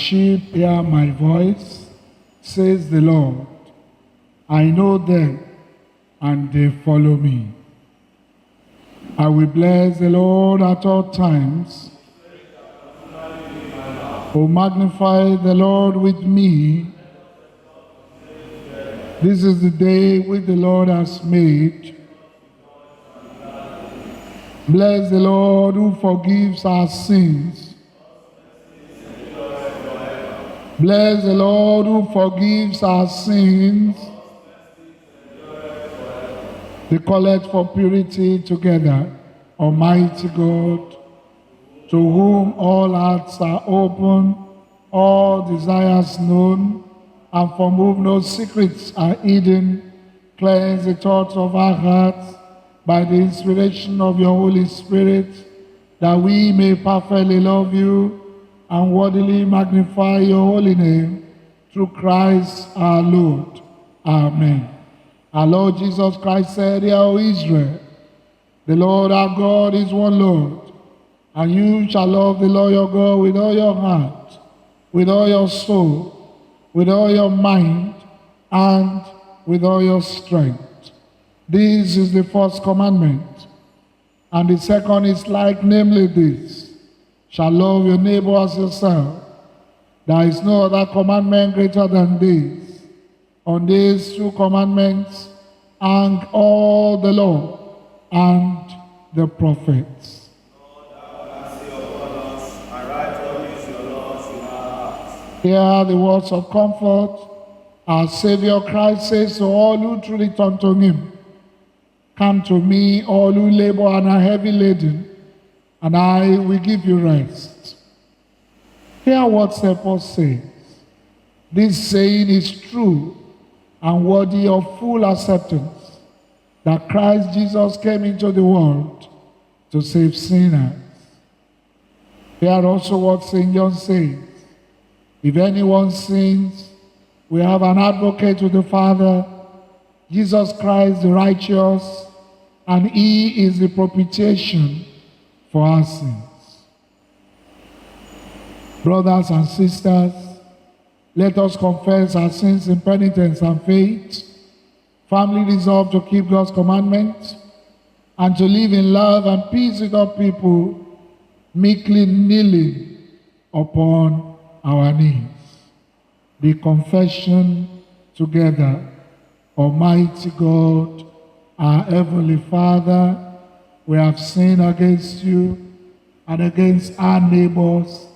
sheep hear my voice, says the Lord. I know them, and they follow me. I will bless the Lord at all times. Oh, magnify the Lord with me. This is the day which the Lord has made. Bless the Lord who forgives our sins. Bless the Lord who forgives our sins. We collect for purity together, Almighty God, to whom all hearts are open, all desires known, and from whom no secrets are hidden. Cleanse the thoughts of our hearts by the inspiration of your Holy Spirit, that we may perfectly love you and worthily magnify your holy name, through Christ our Lord. Amen. Our Lord Jesus Christ said, Hear, O Israel, the Lord our God is one Lord, and you shall love the Lord your God with all your heart, with all your soul, with all your mind, and with all your strength. This is the first commandment. And the second is like, namely this, shall love your neighbor as yourself. There is no other commandment greater than this. On these two commandments hang all the law and the prophets. Hear the words of comfort. Our Savior Christ says to all who truly turn to him, Come to me, all who labor and are heavy laden, and I will give you rest. Hear what St. Paul says. This saying is true and worthy of full acceptance, that Christ Jesus came into the world to save sinners. Hear also what St. John says. If anyone sins, we have an advocate with the Father, Jesus Christ the righteous, and he is the propitiation for our sins. Brothers and sisters, let us confess our sins in penitence and faith, firmly resolve to keep God's commandments, and to live in love and peace with all people, meekly kneeling upon our knees. The confession together. Almighty God, our Heavenly Father, we have sinned against you and against our neighbors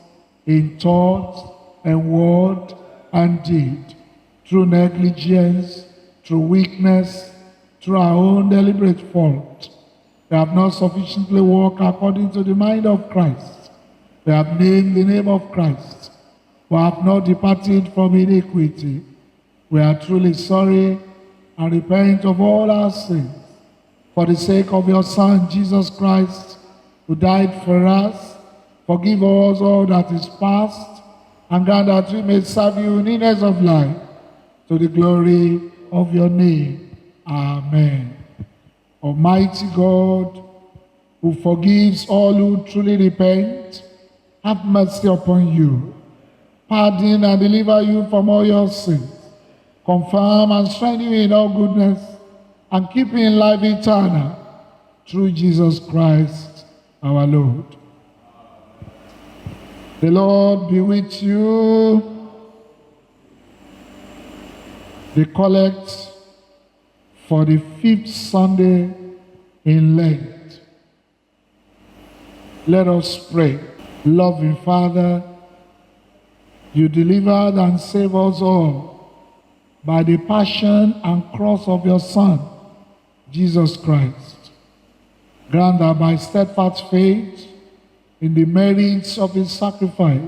in thought and word and deed, through negligence, through weakness, through our own deliberate fault. We have not sufficiently walked according to the mind of Christ. We have named the name of Christ. We have not departed from iniquity. We are truly sorry and repent of all our sins. For the sake of your Son, Jesus Christ, who died for us, forgive us all that is past, and grant that we may serve you in newness of life, to the glory of your name. Amen. Almighty God, who forgives all who truly repent, have mercy upon you, pardon and deliver you from all your sins, confirm and strengthen you in all goodness, and keep you in life eternal, through Jesus Christ our Lord. The Lord be with you. The collect for the 5th Sunday in Lent. Let us pray. Loving Father, you delivered and saved us all by the passion and cross of your Son, Jesus Christ. Grant that by steadfast faith in the merits of his sacrifice,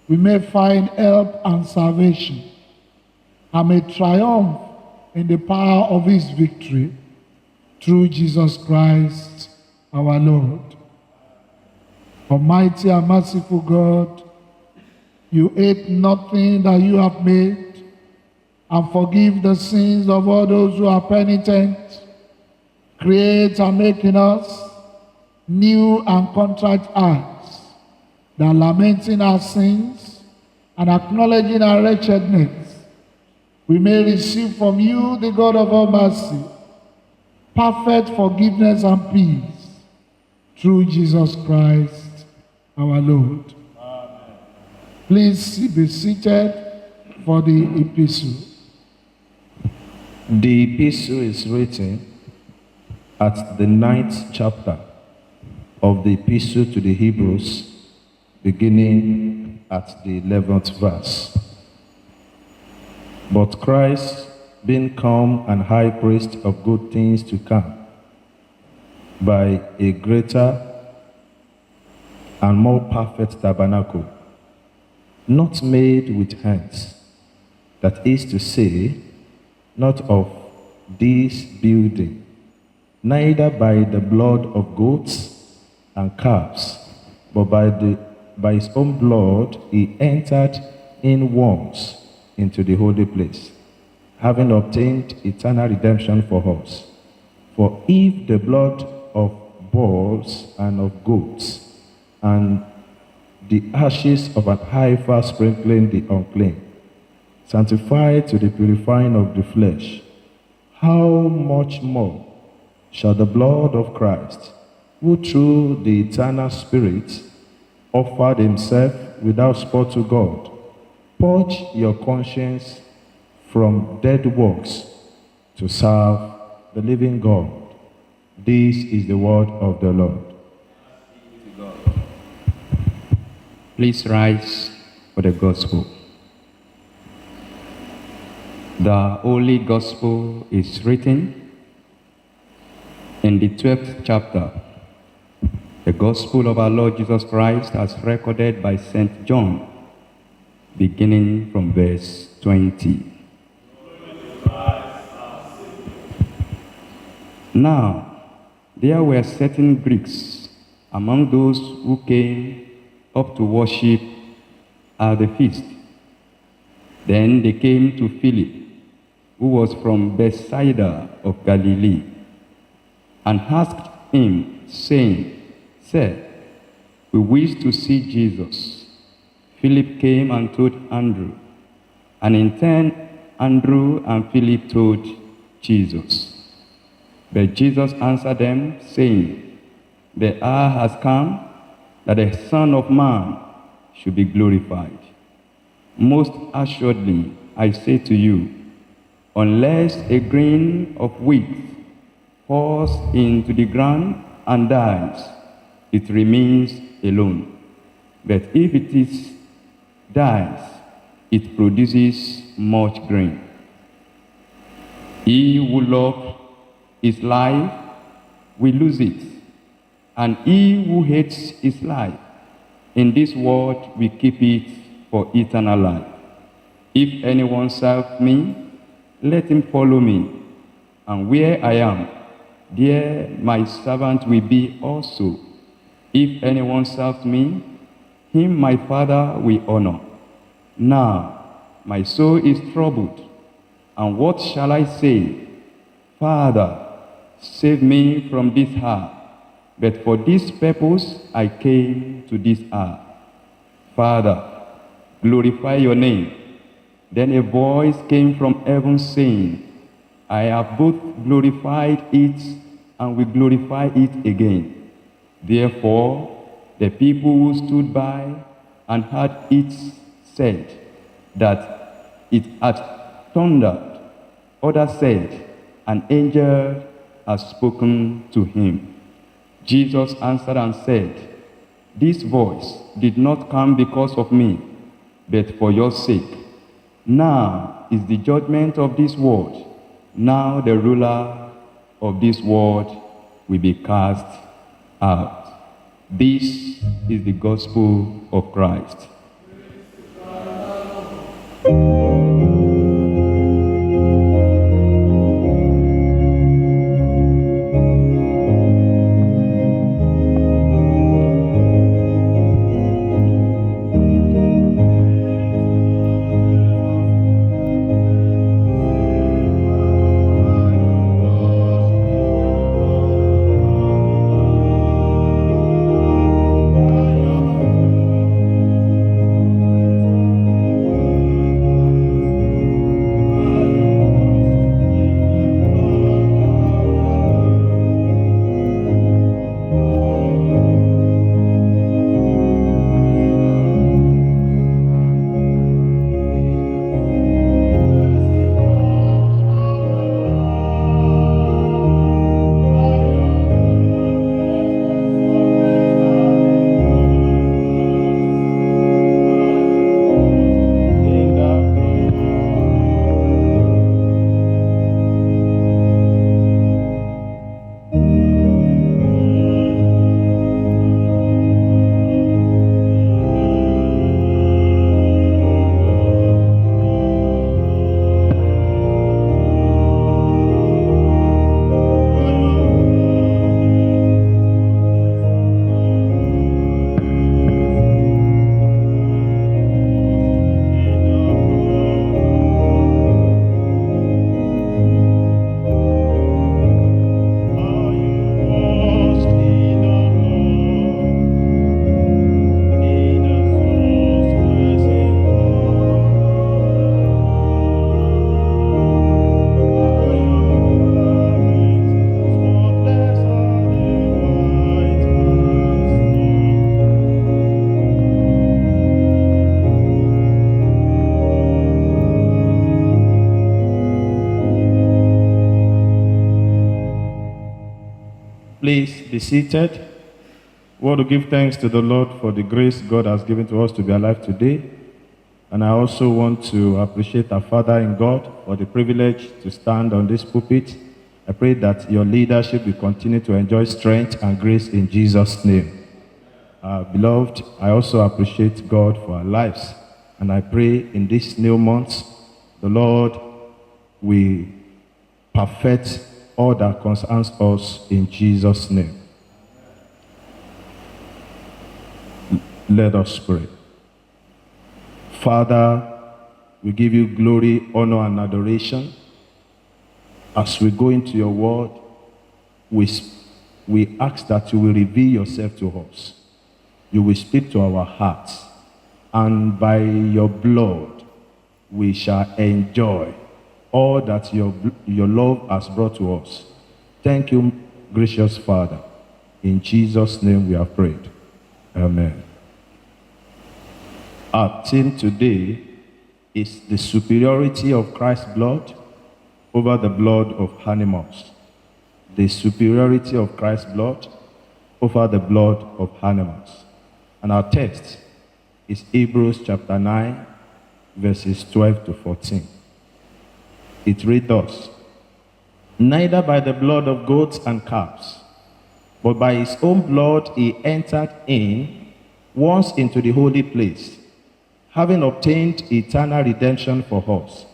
we may find help and salvation, and may triumph in the power of his victory, through Jesus Christ our Lord. Almighty and merciful God, you hate nothing that you have made, and forgive the sins of all those who are penitent. Create and make in us new and contrite hearts, that lamenting our sins, and acknowledging our wretchedness, we may receive from you, the God of all mercy, perfect forgiveness and peace, through Jesus Christ our Lord. Amen. Please be seated for the epistle. The epistle is written at the 9th chapter of the epistle to the Hebrews, beginning at the 11th verse. But Christ, being come and high priest of good things to come, by a greater and more perfect tabernacle, not made with hands, that is to say, not of this building, neither by the blood of goats and calves, but by his own blood he entered in once into the holy place, having obtained eternal redemption for us. For if the blood of bulls and of goats and the ashes of an heifer sprinkling the unclean sanctify to the purifying of the flesh, how much more shall the blood of Christ, who through the eternal Spirit offered himself without spot to God, purge your conscience from dead works to serve the living God. This is the word of the Lord. Please rise for the gospel. The Holy Gospel is written in the 12th chapter, the Gospel of our Lord Jesus Christ as recorded by St. John, beginning from verse 20. Now, there were certain Greeks among those who came up to worship at the feast. Then they came to Philip, who was from Bethsaida of Galilee, and asked him, saying, Sir, we wish to see Jesus. Philip came and told Andrew, and in turn Andrew and Philip told Jesus. But Jesus answered them, saying, The hour has come that the Son of Man should be glorified. Most assuredly, I say to you, unless a grain of wheat falls into the ground and dies, it remains alone. But if dies, it produces much grain. He who loves his life will lose it, and he who hates his life in this world will keep it for eternal life. If anyone serves me, let him follow me, and where I am, there my servant will be also. If anyone serves me, him my Father will honor. Now my soul is troubled, and what shall I say? Father, save me from this hour. But for this purpose I came to this hour. Father, glorify your name. Then a voice came from heaven saying, I have both glorified it and will glorify it again. Therefore, the people who stood by and heard it said that it had thundered. Others said, an angel has spoken to him. Jesus answered and said, this voice did not come because of me, but for your sake. Now is the judgment of this world. Now the ruler of this world will be cast out. This is the gospel of Christ. Please be seated. We want to give thanks to the Lord for the grace God has given to us to be alive today. And I also want to appreciate our Father in God for the privilege to stand on this pulpit. I pray that your leadership will continue to enjoy strength and grace in Jesus' name. Beloved, I also appreciate God for our lives. And I pray in this new month, the Lord will perfect all that concerns us in Jesus' name. Let us pray. Father, we give you glory, honor, and adoration. As we go into your word, we ask that you will reveal yourself to us. You will speak to our hearts. And by your blood, we shall enjoy all that your love has brought to us. Thank you, gracious Father. In Jesus' name we have prayed. Amen. Our theme today is the superiority of Christ's blood over the blood of animals. The superiority of Christ's blood over the blood of animals. And our text is Hebrews chapter 9, verses 12 to 14. It reads thus: Neither by the blood of goats and calves, but by his own blood he entered in once into the holy place, having obtained eternal redemption for us.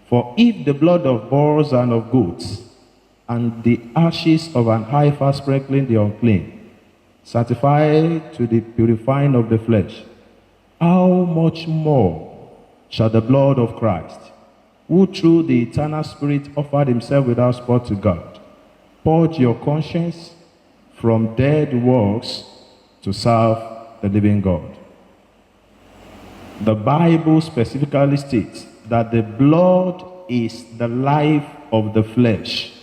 For if the blood of bulls and of goats, and the ashes of an heifer sprinkling the unclean, sanctify to the purifying of the flesh, how much more shall the blood of Christ, who through the eternal Spirit offered himself without spot to God, purge your conscience from dead works to serve the living God? The Bible specifically states that the blood is the life of the flesh.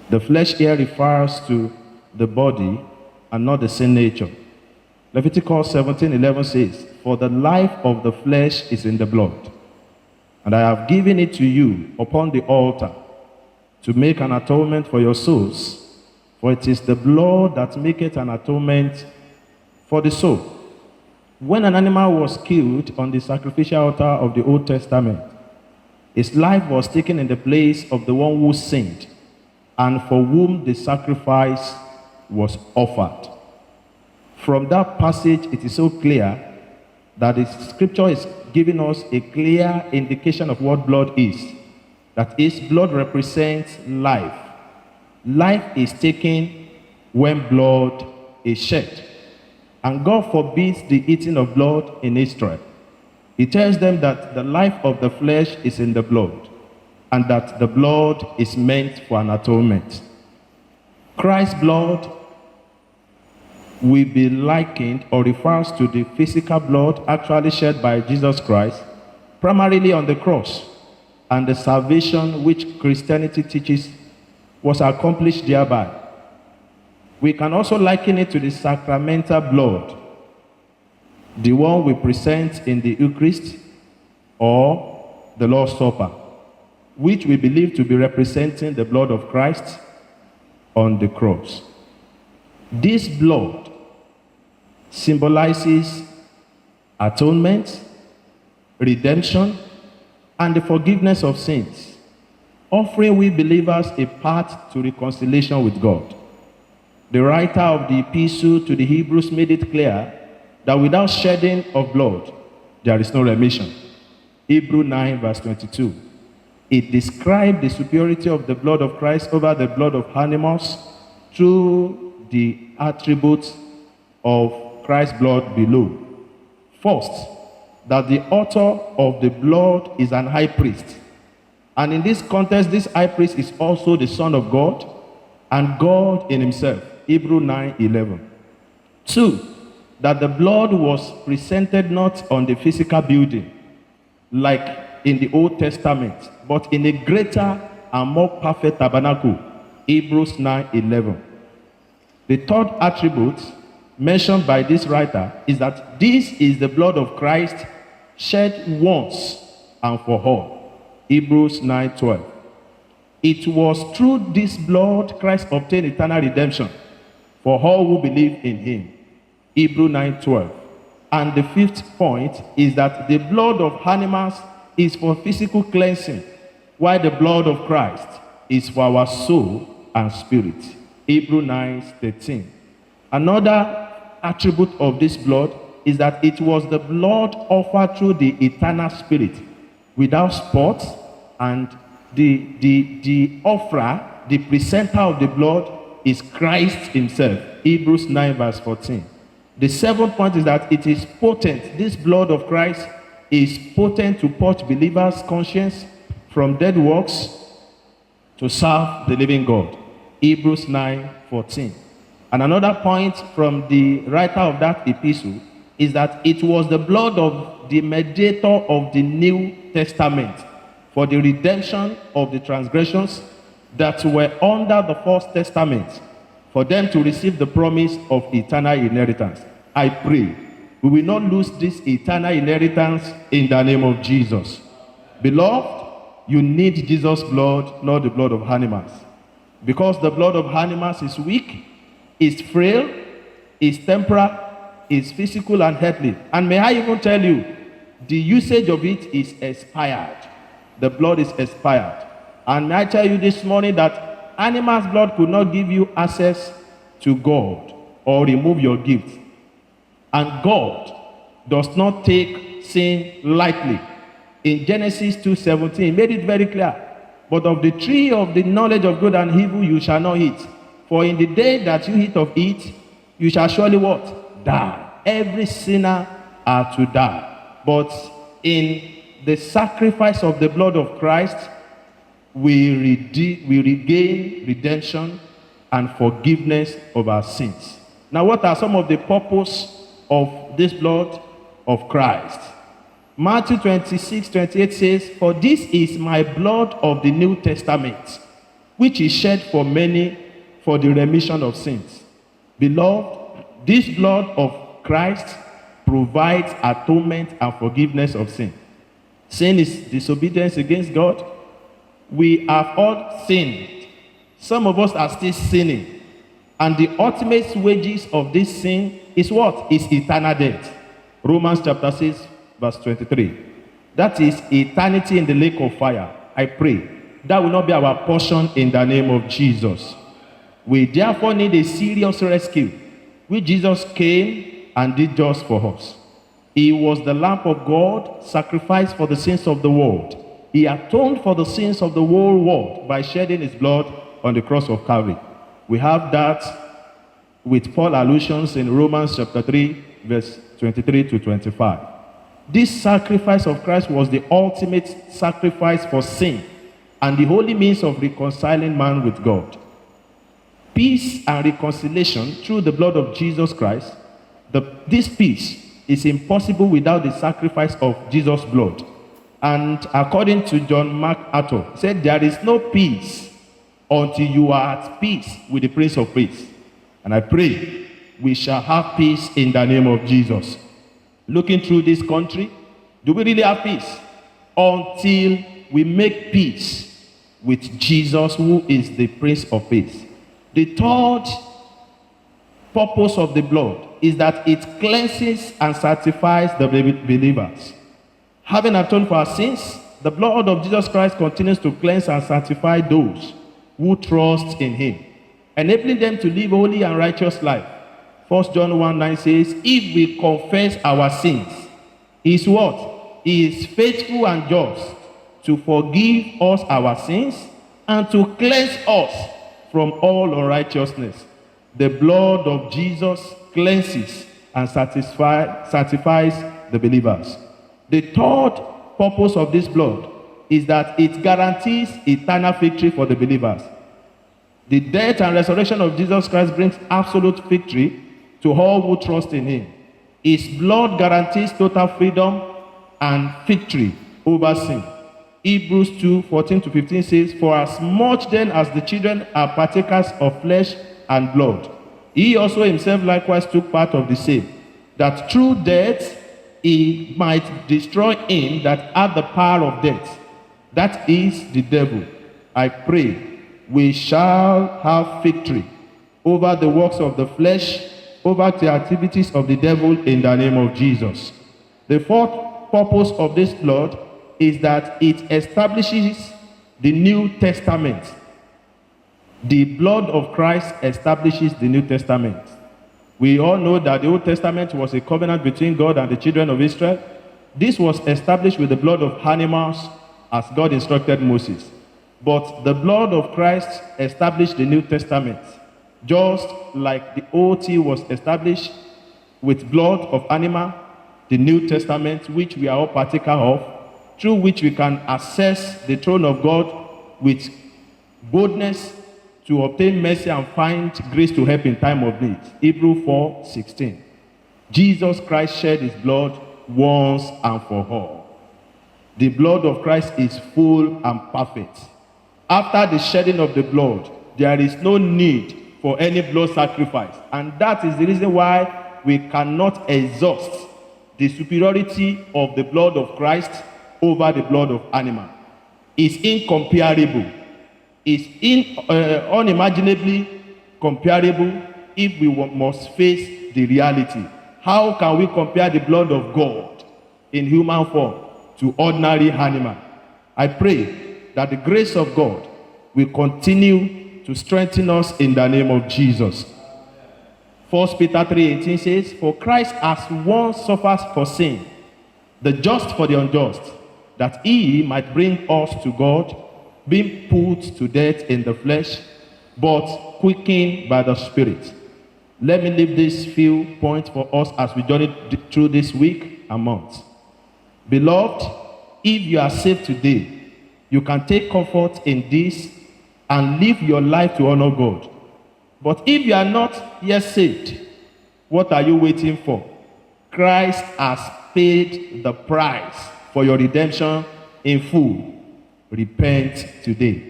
The flesh here refers to the body and not the sin nature. Leviticus 17:11 says, For the life of the flesh is in the blood, and I have given it to you upon the altar to make an atonement for your souls, for it is the blood that maketh an atonement for the soul. When an animal was killed on the sacrificial altar of the Old Testament, his life was taken in the place of the one who sinned and for whom the sacrifice was offered. From that passage, it is so clear that the scripture is giving us a clear indication of what blood is. That is, blood represents life. Life is taken when blood is shed. And God forbids the eating of blood in Israel. He tells them that the life of the flesh is in the blood, and that the blood is meant for an atonement. Christ's blood will be likened or refers to the physical blood actually shed by Jesus Christ, primarily on the cross, and the salvation which Christianity teaches was accomplished thereby. We can also liken it to the sacramental blood, the one we present in the Eucharist or the Lord's Supper, which we believe to be representing the blood of Christ on the cross. This blood symbolizes atonement, redemption, and the forgiveness of sins, offering we believers a path to reconciliation with God. The writer of the epistle to the Hebrews made it clear that without shedding of blood, there is no remission. Hebrews 9 verse 22. It described the superiority of the blood of Christ over the blood of animals through the attributes of Christ's blood below. First, that the author of the blood is an high priest. And in this context, this high priest is also the Son of God and God in himself. Hebrews 9:11. 2, that the blood was presented not on the physical building, like in the Old Testament, but in a greater and more perfect tabernacle. Hebrews 9:11. The third attribute mentioned by this writer is that this is the blood of Christ shed once and for all. Hebrews 9:12. It was through this blood Christ obtained eternal redemption for all who believe in him. Hebrews 9:12. And the fifth point is that the blood of animals is for physical cleansing, while the blood of Christ is for our soul and spirit. Hebrews 9:13. Another attribute of this blood is that it was the blood offered through the eternal spirit without spot, and the offerer, the presenter of the blood, is Christ himself. Hebrews 9:14. The seventh point is that it is potent. This blood of Christ is potent to purge believers' conscience from dead works to serve the living God. Hebrews 9:14. And another point from the writer of that epistle is that it was the blood of the mediator of the New Testament for the redemption of the transgressions that were under the First Testament, for them to receive the promise of eternal inheritance. I pray we will not lose this eternal inheritance in the name of Jesus. Beloved, you need Jesus' blood, not the blood of animals. Because the blood of animals is weak, is frail, is temporal, is physical and earthly. And may I even tell you, the usage of it is expired. The blood is expired. And may I tell you this morning that animals' blood could not give you access to God or remove your gifts. And God does not take sin lightly. In Genesis 2:17, he made it very clear. But of the tree of the knowledge of good and evil you shall not eat. For in the day that you eat of it, you shall surely what? Die. Every sinner are to die. But in the sacrifice of the blood of Christ, we regain redemption and forgiveness of our sins. Now, what are some of the purposes of this blood of Christ? Matthew 26:28 says, "For this is my blood of the New Testament, which is shed for many for the remission of sins." Beloved, this blood of Christ provides atonement and forgiveness of sin. Sin is disobedience against God. We have all sinned. Some of us are still sinning. And the ultimate wages of this sin is what? Is eternal death. Romans chapter 6, verse 23. That is eternity in the lake of fire. I pray that will not be our portion in the name of Jesus. We therefore need a serious rescue, which Jesus came and did just for us. He was the Lamb of God, sacrificed for the sins of the world. He atoned for the sins of the whole world by shedding his blood on the cross of Calvary. We have that with Paul allusions in Romans chapter 3, verse 23 to 25. This sacrifice of Christ was the ultimate sacrifice for sin and the holy means of reconciling man with God. Peace and reconciliation through the blood of Jesus Christ. This peace is impossible without the sacrifice of Jesus' blood. And according to John MacArthur, he said, there is no peace until you are at peace with the Prince of Peace. And I pray we shall have peace in the name of Jesus. Looking through this country, do we really have peace? Until we make peace with Jesus, who is the Prince of Peace. The third purpose of the blood is that it cleanses and sanctifies the believers. Having atoned for our sins, the blood of Jesus Christ continues to cleanse and sanctify those who trust in him, enabling them to live holy and righteous life. 1 John 1:9 says, if we confess our sins, he is what? He is faithful and just to forgive us our sins and to cleanse us from all unrighteousness. The blood of Jesus cleanses and sanctifies the believers. The third purpose of this blood is that it guarantees eternal victory for the believers. The death and resurrection of Jesus Christ brings absolute victory to all who trust in him. His blood guarantees total freedom and victory over sin. Hebrews 2:14-15 says, for as much then as the children are partakers of flesh and blood, he also himself likewise took part of the same, that through death he might destroy him that had the power of death, that is the devil, I pray we shall have victory over the works of the flesh, over the activities of the devil in the name of Jesus. The fourth purpose of this blood is that it establishes the New Testament. The blood of Christ establishes the New Testament. We all know that the Old Testament was a covenant between God and the children of Israel. This was established with the blood of animals as God instructed Moses. But the blood of Christ established the New Testament, just like the OT was established with blood of animal. The New Testament, which we are all partaker of, through which we can access the throne of God with boldness to obtain mercy and find grace to help in time of need. Hebrews 4:16. Jesus Christ shed his blood once and for all. The blood of Christ is full and perfect. After the shedding of the blood, there is no need for any blood sacrifice. And that is the reason why we cannot exhaust the superiority of the blood of Christ over the blood of animal. It's incomparable. It's unimaginably comparable if we must face the reality. How can we compare the blood of God in human form to ordinary animal? I pray that the grace of God will continue to strengthen us in the name of Jesus. 1 Peter 3:18 says, "For Christ has once suffered for sin, the just for the unjust, that he might bring us to God, being put to death in the flesh, but quickened by the Spirit." Let me leave this few points for us as we journey through this week and month. Beloved, if you are saved today, you can take comfort in this and live your life to honor God. But if you are not yet saved, what are you waiting for? Christ has paid the price for your redemption in full. Repent today.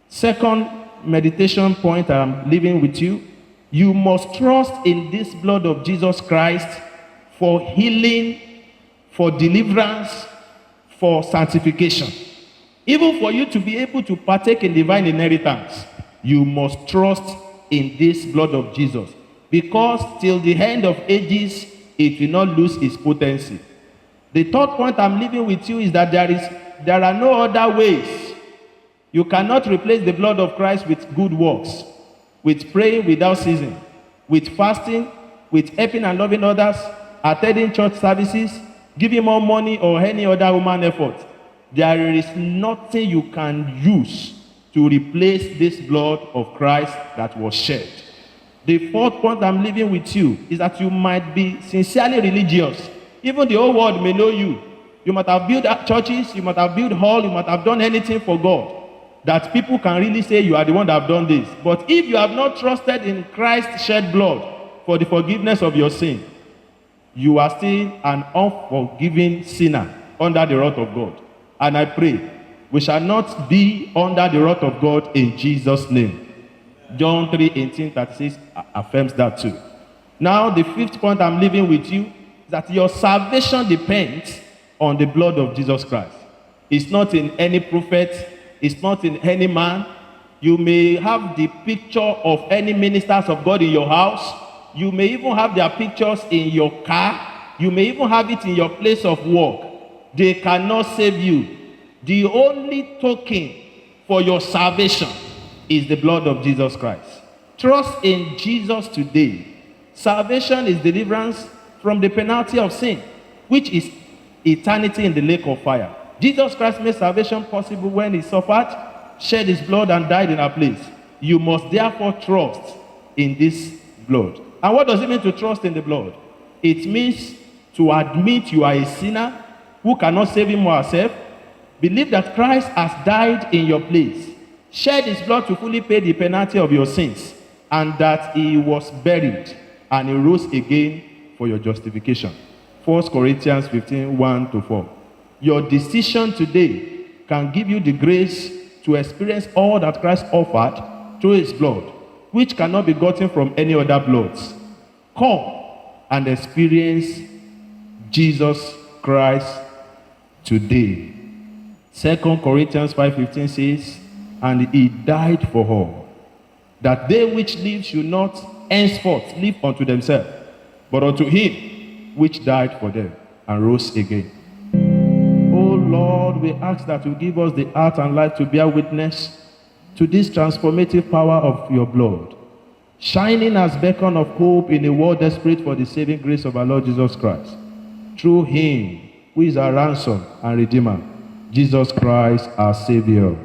Second meditation point I'm leaving with you. You must trust in this blood of Jesus Christ for healing, for deliverance, for sanctification. Even for you to be able to partake in divine inheritance, you must trust in this blood of Jesus. Because till the end of ages, it will not lose its potency. The third point I'm leaving with you is that there are no other ways. You cannot replace the blood of Christ with good works, with praying without ceasing, with fasting, with helping and loving others, attending church services, giving more money, or any other human effort. There is nothing you can use to replace this blood of Christ that was shed. The fourth point I'm leaving with you is that you might be sincerely religious. Even the whole world may know you. You might have built churches, you might have built hall, you might have done anything for God, that people can really say you are the one that have done this. But if you have not trusted in Christ's shed blood for the forgiveness of your sin, you are still an unforgiving sinner under the wrath of God. And I pray we shall not be under the wrath of God in Jesus' name. John 3:18-36 affirms that too. Now, the fifth point I'm leaving with you is that your salvation depends on the blood of Jesus Christ. It's not in any prophet, it's not in any man. You may have the picture of any ministers of God in your house. You may even have their pictures in your car. You may even have it in your place of work. They cannot save you. The only token for your salvation is the blood of Jesus Christ. Trust in Jesus today. Salvation is deliverance from the penalty of sin, which is eternity in the lake of fire. Jesus Christ made salvation possible when he suffered, shed his blood, and died in our place. You must therefore trust in this blood. And what does it mean to trust in the blood? It means to admit you are a sinner who cannot save him or herself. Believe that Christ has died in your place, shed his blood to fully pay the penalty of your sins, and that he was buried and he rose again for your justification. 1 Corinthians 15:1-4. Your decision today can give you the grace to experience all that Christ offered through his blood, which cannot be gotten from any other bloods. Come and experience Jesus Christ today. 2 Corinthians 5:15 says, and he died for all, that they which live should not henceforth live unto themselves, but unto him which died for them and rose again. Oh Lord, we ask that you give us the heart and life to bear witness to this transformative power of your blood, shining as beacon of hope in a world desperate for the saving grace of our Lord Jesus Christ, through him who is our ransom and redeemer, Jesus Christ our Savior.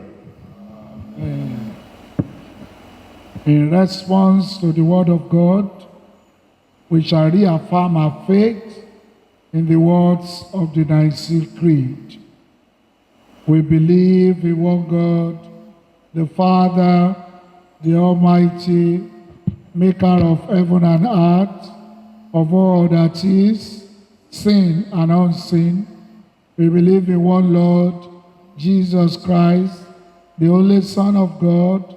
In response to the word of God, we shall reaffirm our faith in the words of the Nicene Creed. We believe in one God, the Father, the Almighty, maker of heaven and earth, of all that is, seen and unseen. We believe in one Lord, Jesus Christ, the only Son of God,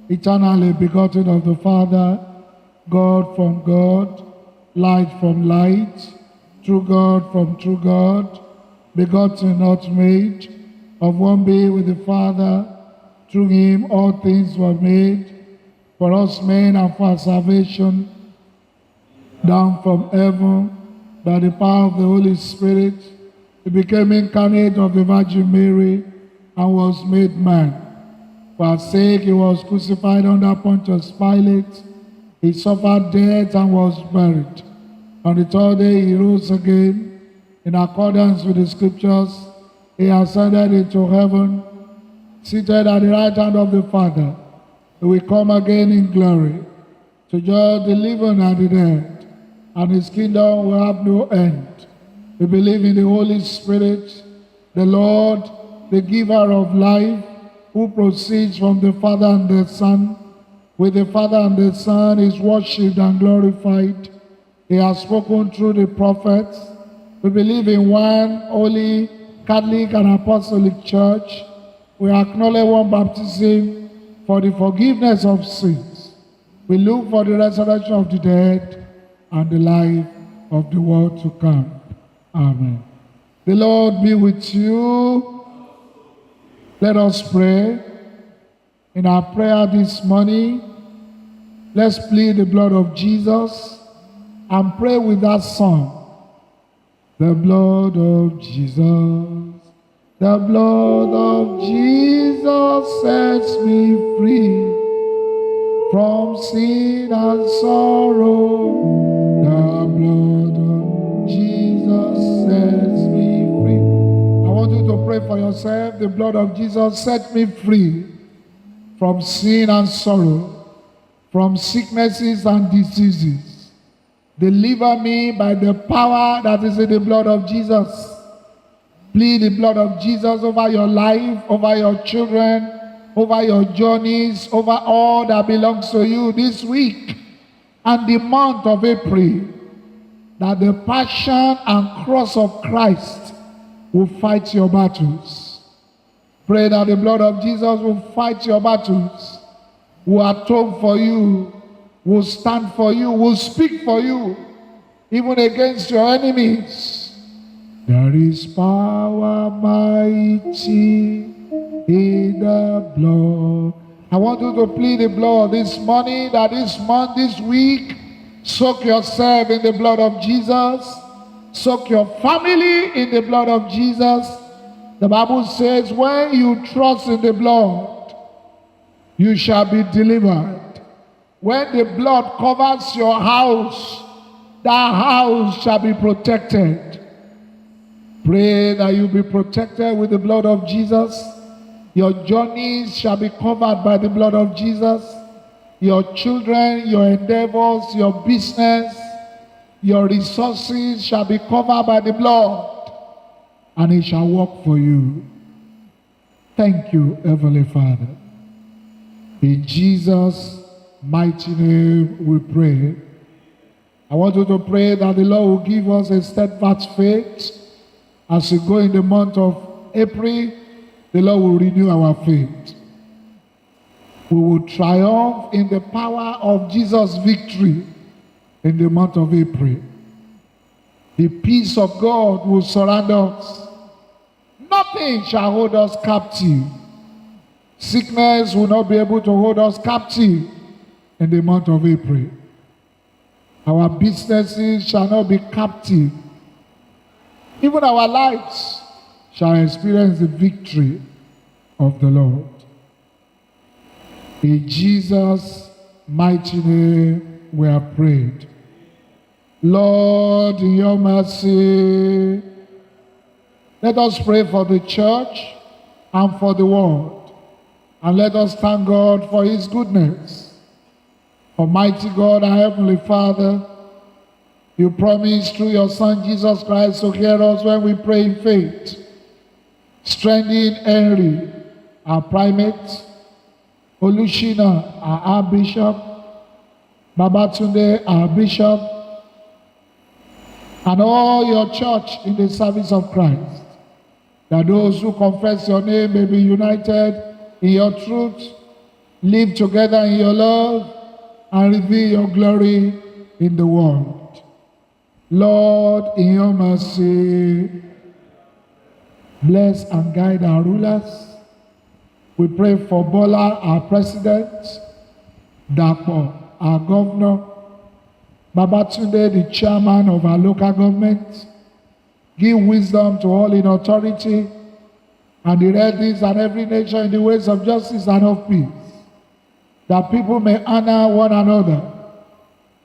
eternally begotten of the Father, God from God, light from light, true God from true God, begotten, not made, of one being with the Father. Through him all things were made, for us men and for our salvation, down from heaven, by the power of the Holy Spirit. He became incarnate of the Virgin Mary and was made man. For our sake he was crucified under Pontius Pilate. He suffered death and was buried. On the third day he rose again. In accordance with the scriptures, he ascended into heaven, seated at the right hand of the Father. He will come again in glory to judge the living and the dead, and his kingdom will have no end. We believe in the Holy Spirit, the Lord, the giver of life, who proceeds from the Father and the Son. With the Father and the Son is worshipped and glorified. He has spoken through the prophets. We believe in one holy, Catholic and Apostolic Church. We acknowledge one baptism for the forgiveness of sins. We look for the resurrection of the dead and the life of the world to come. Amen. The Lord be with you. Let us pray. In our prayer this morning, let's plead the blood of Jesus and pray with that song. The blood of Jesus, the blood of Jesus sets me free from sin and sorrow. The blood of Jesus sets me free. I want you to pray for yourself. The blood of Jesus set me free from sin and sorrow, from sicknesses and diseases. Deliver me by the power that is in the blood of Jesus. Plead the blood of Jesus over your life, over your children, over your journeys, over all that belongs to you this week and the month of April, that the passion and cross of Christ will fight your battles. Pray that the blood of Jesus will fight your battles, will atone for you, will stand for you, will speak for you, even against your enemies. There is power mighty in the blood. I want you to plead the blood this morning, that this month, this week, soak yourself in the blood of Jesus. Soak your family in the blood of Jesus. The Bible says, when you trust in the blood, you shall be delivered. When the blood covers your house, that house shall be protected. Pray that you be protected with the blood of Jesus. Your journeys shall be covered by the blood of Jesus. Your children, your endeavors, your business, your resources shall be covered by the blood, and it shall work for you. Thank you, Heavenly Father. In Jesus' mighty name we pray. I want you to pray that the Lord will give us a steadfast faith. As we go in the month of April, the Lord will renew our faith. We will triumph in the power of Jesus' victory in the month of April. The peace of God will surround us. Nothing shall hold us captive. Sickness will not be able to hold us captive in the month of April. Our businesses shall not be captive. Even our lives shall experience the victory of the Lord. In Jesus' mighty name we have prayed. Lord, in your mercy, let us pray for the church and for the world. And let us thank God for his goodness. Almighty God, our Heavenly Father, you promised through your Son Jesus Christ to hear us when we pray in faith. Strengthen Henry, our primate, Olushina, our Archbishop, Babatunde, our Bishop, and all your church in the service of Christ, that those who confess your name may be united in your truth, live together in your love, and reveal your glory in the world. Lord, in your mercy, bless and guide our rulers. We pray for Bola, our president, Dapo, our governor, Babatunde, the chairman of our local government. Give wisdom to all in authority, and direct this and every nation in the ways of justice and of peace, that people may honor one another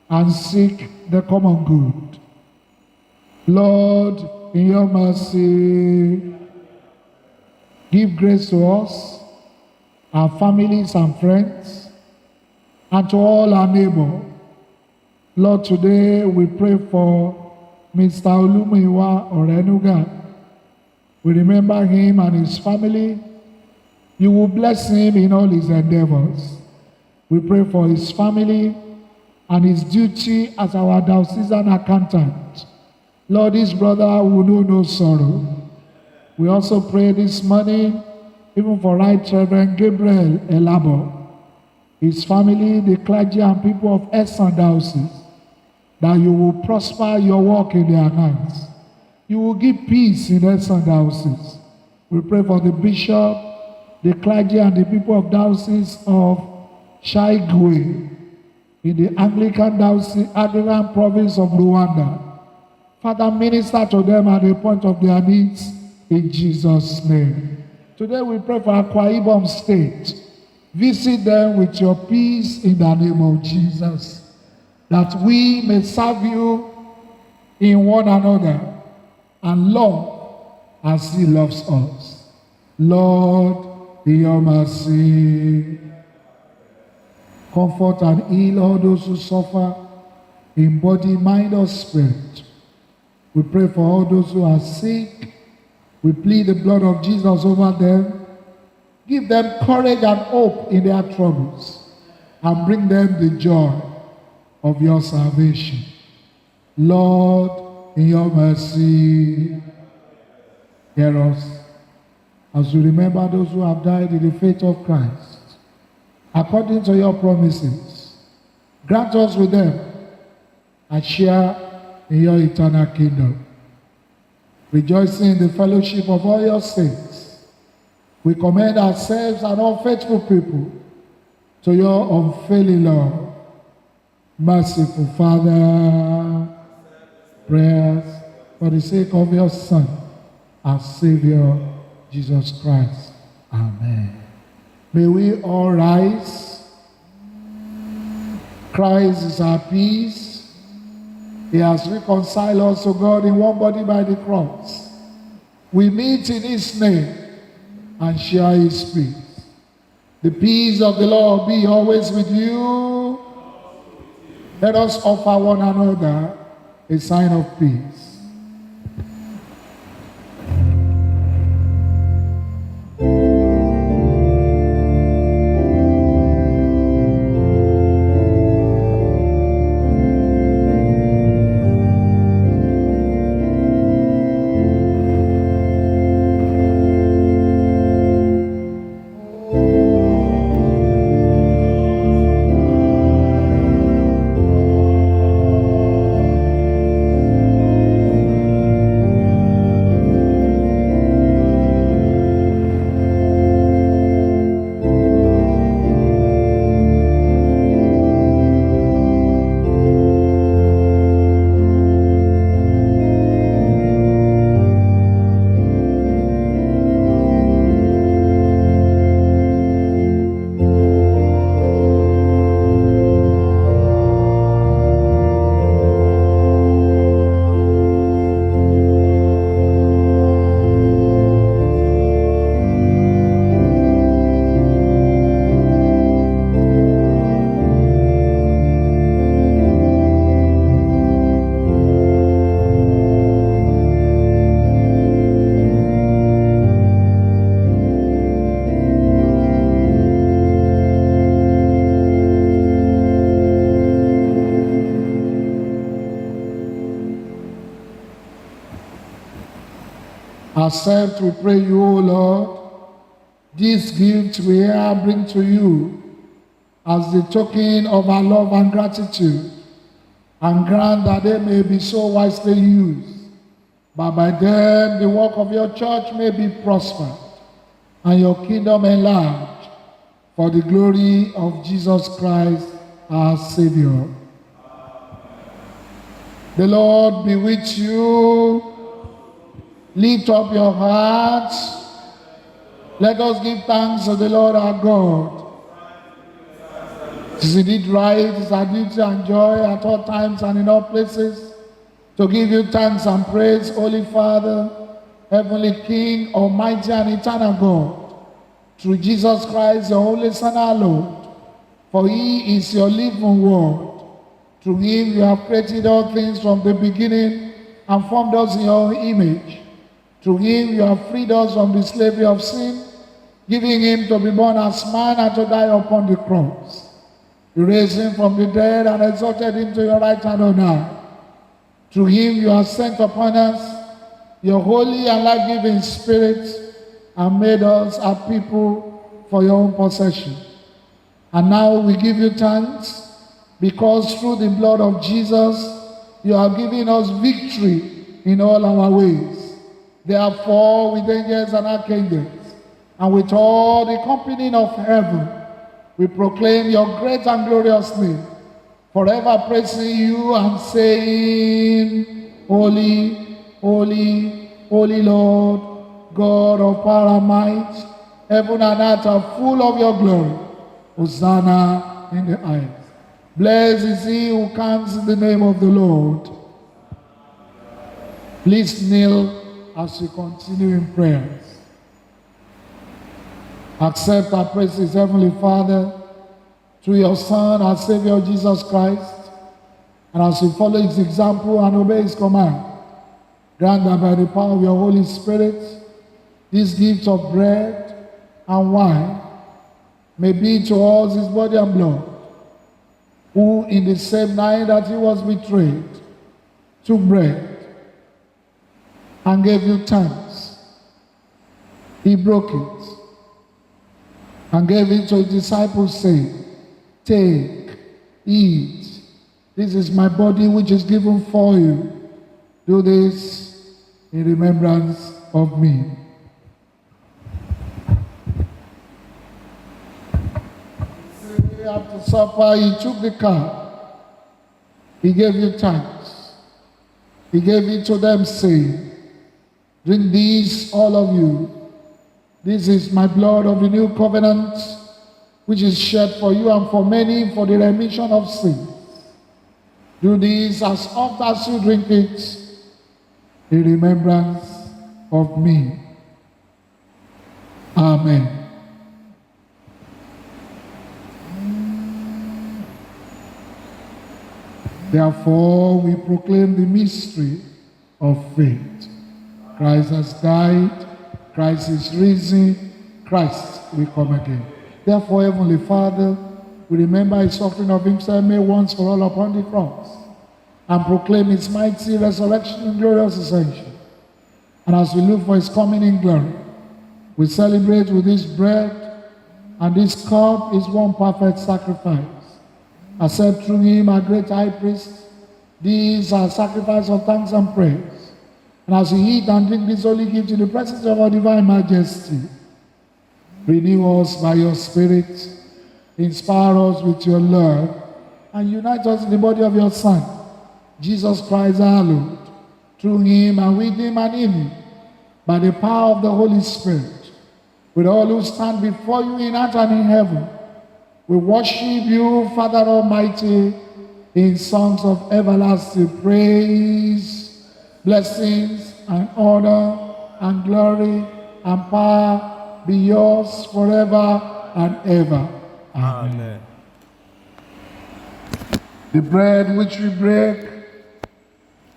and seek the common good. Lord, in your mercy, give grace to us, our families and friends, and to all our neighbors. Lord, today we pray for Mr. Olumuyiwa Orenuga. We remember him and his family. You will bless him in all his endeavors. We pray for his family and his duty as our diocesan accountant. Lord, this brother will know no sorrow. We also pray this morning, even for Right Reverend Gabriel Elabo, his family, the clergy and people of Esan Diocese, that you will prosper your work in their hands. You will give peace in Esan Diocese. We pray for the bishop, the clergy, and the people of Diocese of Shaigwe in the Anglican Diocese, Anglican province of Rwanda. Father, minister to them at the point of their needs in Jesus' name. Today we pray for Akwa Ibom State. Visit them with your peace in the name of Jesus, that we may serve you in one another and love as he loves us. Lord, in your mercy, comfort and heal all those who suffer in body, mind, or spirit. We pray for all those who are sick. We plead the blood of Jesus over them. Give them courage and hope in their troubles, and bring them the joy of your salvation. Lord, in your mercy, hear us as we remember those who have died in the faith of Christ. According to your promises, grant us with them a share in your eternal kingdom. Rejoicing in the fellowship of all your saints, we commend ourselves and all faithful people to your unfailing love. Merciful Father, prayers for the sake of your Son, our Savior, Jesus Christ. Amen. May we all rise. Christ is our peace. He has reconciled us to God in one body by the cross. We meet in his name and share his peace. The peace of the Lord be always with you. Let us offer one another a sign of peace. Accept, we pray you, O Lord, this gift we here bring to you as the token of our love and gratitude, and grant that they may be so wisely used, but by them the work of your church may be prospered, and your kingdom enlarged, for the glory of Jesus Christ, our Savior. The Lord be with you. Lift up your hearts. Let us give thanks to the Lord our God. It is indeed right, it is our duty and joy at all times and in all places to give you thanks and praise, Holy Father, Heavenly King, Almighty and Eternal God, through Jesus Christ, your Holy Son, our Lord. For he is your living word. Through him you have created all things from the beginning and formed us in your image. Through him you have freed us from the slavery of sin, giving him to be born as man and to die upon the cross. You raised him from the dead and exalted him to your right hand on high. Through him you have sent upon us your holy and life-giving Spirit and made us a people for your own possession. And now we give you thanks because through the blood of Jesus you have given us victory in all our ways. Therefore, with angels and archangels and with all the company of heaven, we proclaim your great and glorious name, forever praising you and saying, Holy, holy, holy Lord, God of power and might, heaven and earth are full of your glory. Hosanna in the highest. Blessed is he who comes in the name of the Lord. Please kneel as we continue in prayers. Accept our praises, Heavenly Father, through your Son, our Savior, Jesus Christ, and as we follow his example and obey his command, grant that by the power of your Holy Spirit, these gifts of bread and wine may be to us his body and blood, who in the same night that he was betrayed, took bread and gave you thanks. He broke it and gave it to his disciples, saying, Take, eat. This is my body which is given for you. Do this in remembrance of me. After supper, he took the cup. He gave you thanks. He gave it to them, saying, Drink this, all of you. This is my blood of the new covenant, which is shed for you and for many for the remission of sins. Do this as oft as you drink it in remembrance of me. Amen. Therefore, we proclaim the mystery of faith. Christ has died, Christ is risen, Christ will come again. Therefore, Heavenly Father, we remember his suffering of himself made once for all upon the cross, and proclaim his mighty resurrection and glorious ascension. And as we look for his coming in glory, we celebrate with this bread and this cup is one perfect sacrifice. Accept through him, our great high priest, these are sacrifice of thanks and praise. And as we eat and drink this holy gift in the presence of our divine majesty, renew us by your Spirit, inspire us with your love, and unite us in the body of your Son, Jesus Christ our Lord. Through him and with him and in him, by the power of the Holy Spirit, with all who stand before you in earth and in heaven, we worship you, Father Almighty, in songs of everlasting praise, blessings and honor and glory and power be yours forever and ever. Amen. The bread which we break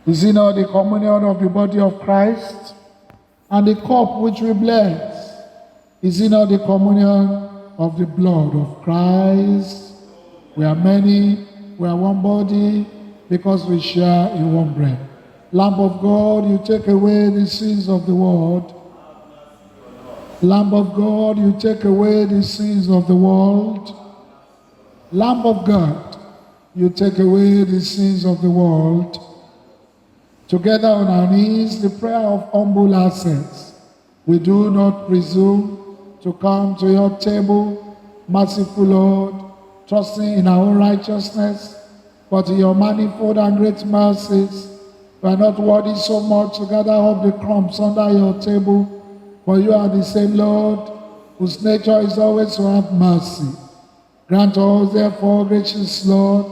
is in all the communion of the body of Christ, and the cup which we bless is in all the communion of the blood of Christ. We are many, we are one body, because we share in one bread. Lamb of God, you take away the sins of the world. Lamb of God, you take away the sins of the world. Lamb of God, you take away the sins of the world. Together on our knees, the prayer of humble access. We do not presume to come to your table, merciful Lord, trusting in our own righteousness, but in your manifold and great mercies. We are not worthy so much to gather up the crumbs under your table, for you are the same Lord, whose nature is always to have mercy. Grant us, therefore, gracious Lord,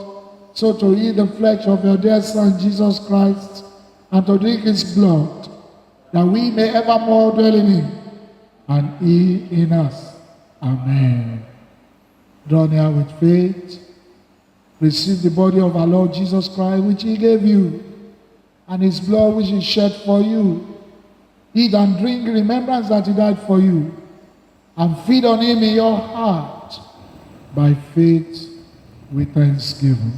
so to eat the flesh of your dear Son, Jesus Christ, and to drink his blood, that we may evermore dwell in him, and he in us. Amen. Draw near with faith. Receive the body of our Lord Jesus Christ, which he gave you, and his blood which he shed for you. Eat and drink in remembrance that he died for you, and feed on him in your heart by faith with thanksgiving.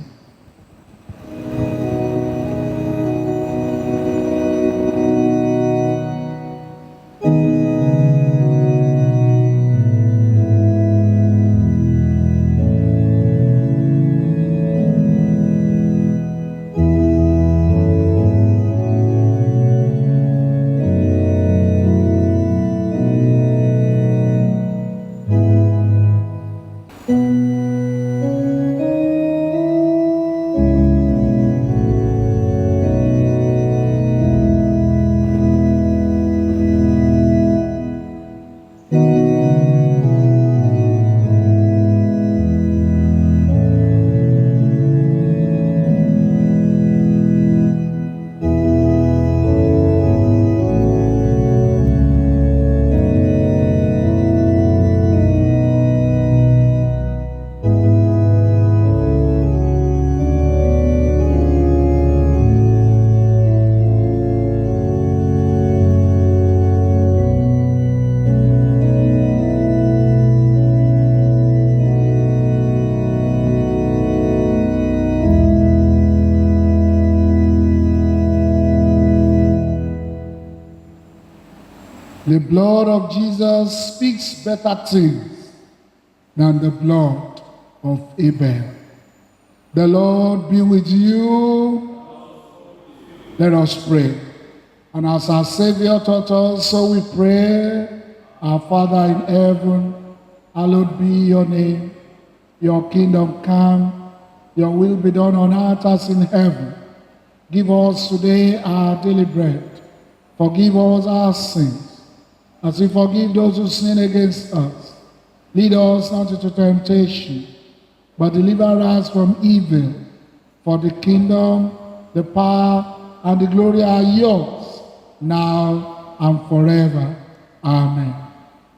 The blood of Jesus speaks better things than the blood of Abel. The Lord be with you. Let us pray. And as our Savior taught us, so we pray. Our Father in heaven, hallowed be your name. Your kingdom come, your will be done on earth as in heaven. Give us today our daily bread. Forgive us our sins, as we forgive those who sin against us. Lead us not into temptation, but deliver us from evil. For the kingdom, the power, and the glory are yours, now and forever. Amen.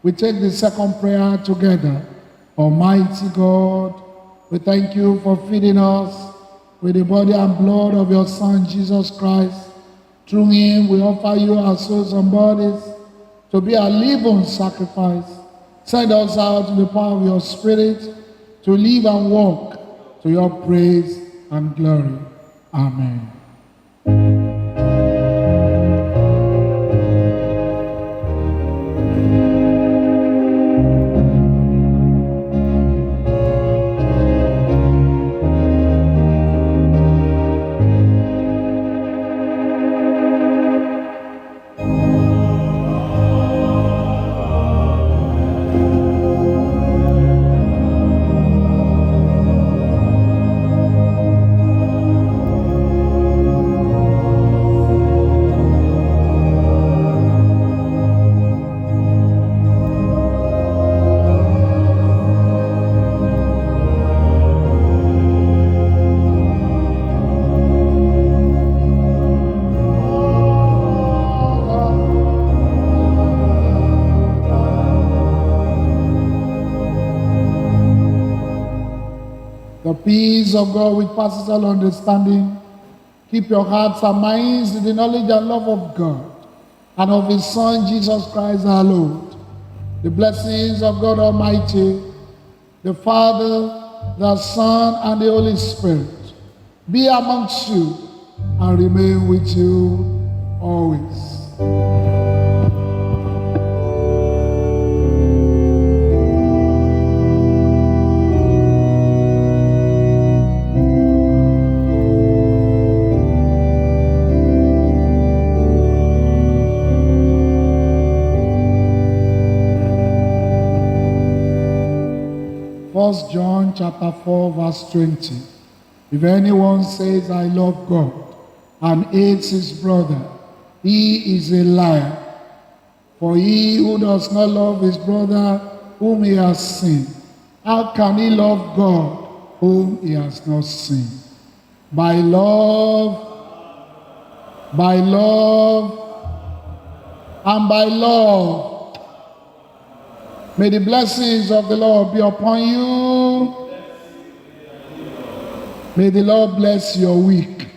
We take the second prayer together. Almighty God, we thank you for feeding us with the body and blood of your Son, Jesus Christ. Through him, we offer you our souls and bodies to be a living sacrifice. Send us out in the power of your Spirit to live and walk to your praise and glory. Amen. The peace of God which passes all understanding, keep your hearts and minds in the knowledge and love of God and of his Son, Jesus Christ our Lord. The blessings of God Almighty, the Father, the Son, and the Holy Spirit be amongst you and remain with you always. 1 John chapter 4, verse 20. If anyone says, I love God, and hates his brother, he is a liar. For he who does not love his brother whom he has seen, how can he love God whom he has not seen? By love, and by love, may the blessings of the Lord be upon you. May the Lord bless your week.